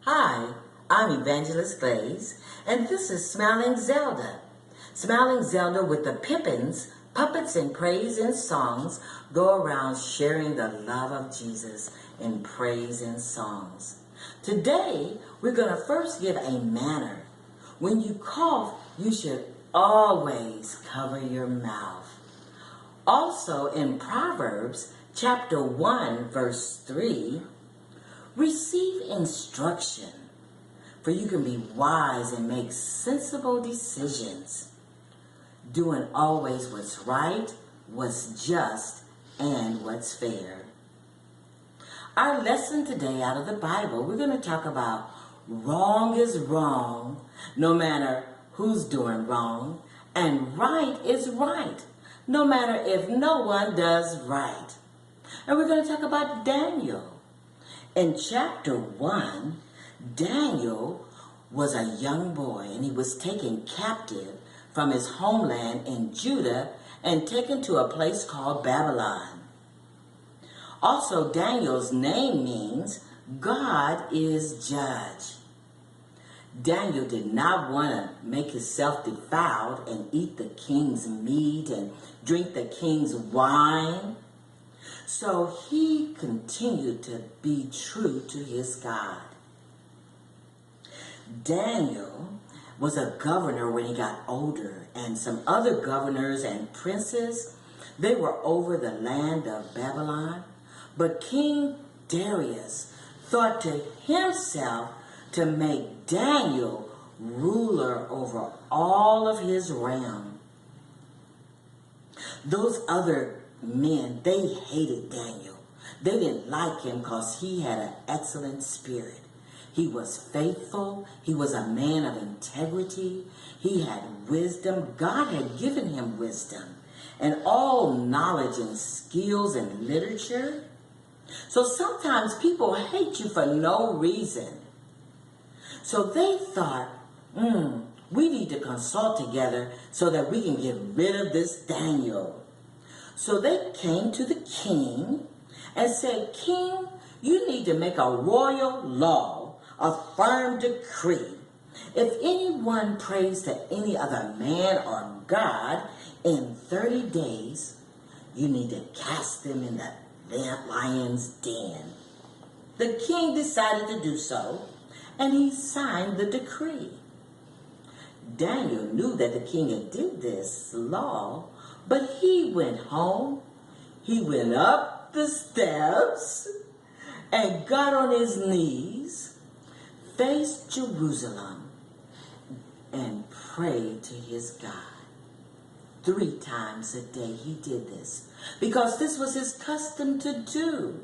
Hi, I'm Evangelist Glaze, and this is Smiling Zelda. Smiling Zelda with the Pippins, puppets and praise and songs go around sharing the love of Jesus in praise and songs. Today, we're going to first give a manner. When you cough, you should always cover your mouth. Also in Proverbs chapter 1 verse 3, receive instruction, for you can be wise and make sensible decisions, doing always what's right, what's just, and what's fair. Our lesson today out of the Bible, we're going to talk about wrong is wrong, no matter who's doing wrong, and right is right, no matter if no one does right. And we're going to talk about Daniel. In chapter 1, Daniel was a young boy, and he was taken captive from his homeland in Judah and taken to a place called Babylon. Also, Daniel's name means God is judge. Daniel did not want to make himself defiled and eat the king's meat and drink the king's wine. So he continued to be true to his God. Daniel was a governor when he got older, and some other governors and princes, they were over the land of Babylon. But King Darius thought to himself to make Daniel ruler over all of his realm. Those other men, they hated Daniel. They didn't like him because he had an excellent spirit. He was faithful. He was a man of integrity. He had wisdom. God had given him wisdom and all knowledge and skills and literature. So sometimes people hate you for no reason. So they thought, we need to consult together so that we can get rid of this Daniel. So they came to the king and said, King, you need to make a royal law, a firm decree. If anyone prays to any other man or God in 30 days, you need to cast them in the lion's den. The king decided to do so, and he signed the decree. Daniel knew that the king had did this law, but he went home, he went up the steps, and got on his knees, faced Jerusalem, and prayed to his God. 3 times a day he did this, because this was his custom to do.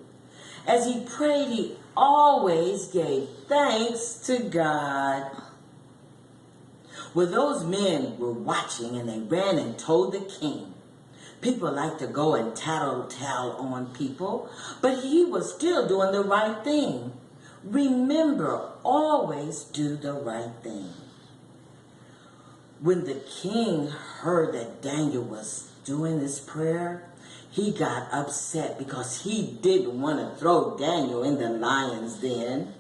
As he prayed, he always gave thanks to God. Well, those men were watching, and they ran and told the king. People like to go and tattletale on people, but he was still doing the right thing. Remember, always do the right thing. When the king heard that Daniel was doing this prayer, he got upset because he didn't want to throw Daniel in the lion's den.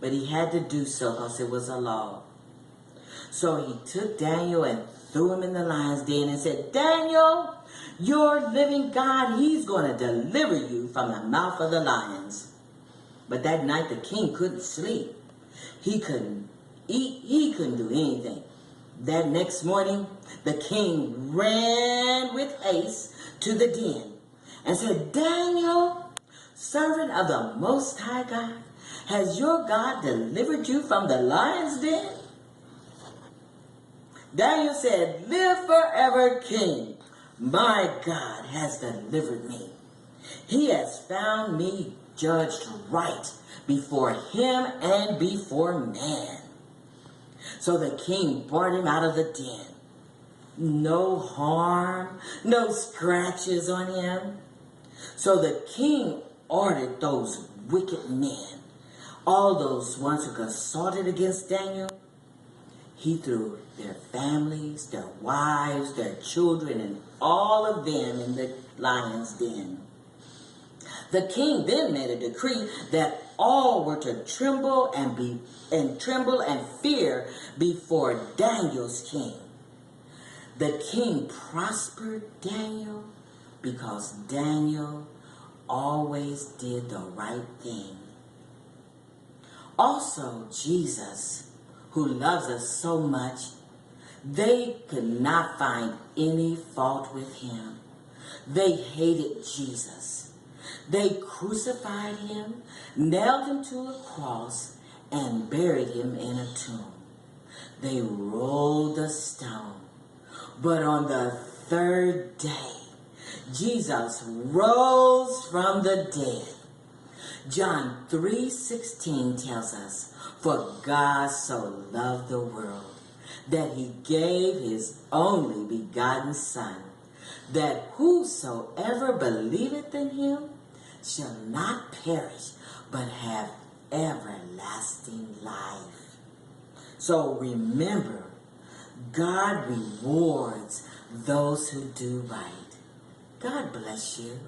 But he had to do so because it was a law. So he took Daniel and threw him in the lion's den and said, Daniel, your living God, he's going to deliver you from the mouth of the lions. But that night the king couldn't sleep. He couldn't eat. He couldn't do anything. That next morning, the king ran with haste to the den and said, Daniel, servant of the Most High God, has your God delivered you from the lion's den? Daniel said, live forever, king. My God has delivered me. He has found me judged right before him and before man. So the king brought him out of the den. No harm, no scratches on him. So the king ordered those wicked men, all those ones who consulted against Daniel, he threw their families, their wives, their children, and all of them in the lion's den. The king then made a decree that all were to tremble and fear before Daniel's king. The king prospered Daniel because Daniel always did the right thing. Also, Jesus, who loves us so much, they could not find any fault with him. They hated Jesus. They crucified him, nailed him to a cross, and buried him in a tomb. They rolled the stone. But on the third day, Jesus rose from the dead. John 3:16 tells us, "For God so loved the world that he gave his only begotten Son, that whosoever believeth in him shall not perish, but have everlasting life." So remember, God rewards those who do right. God bless you.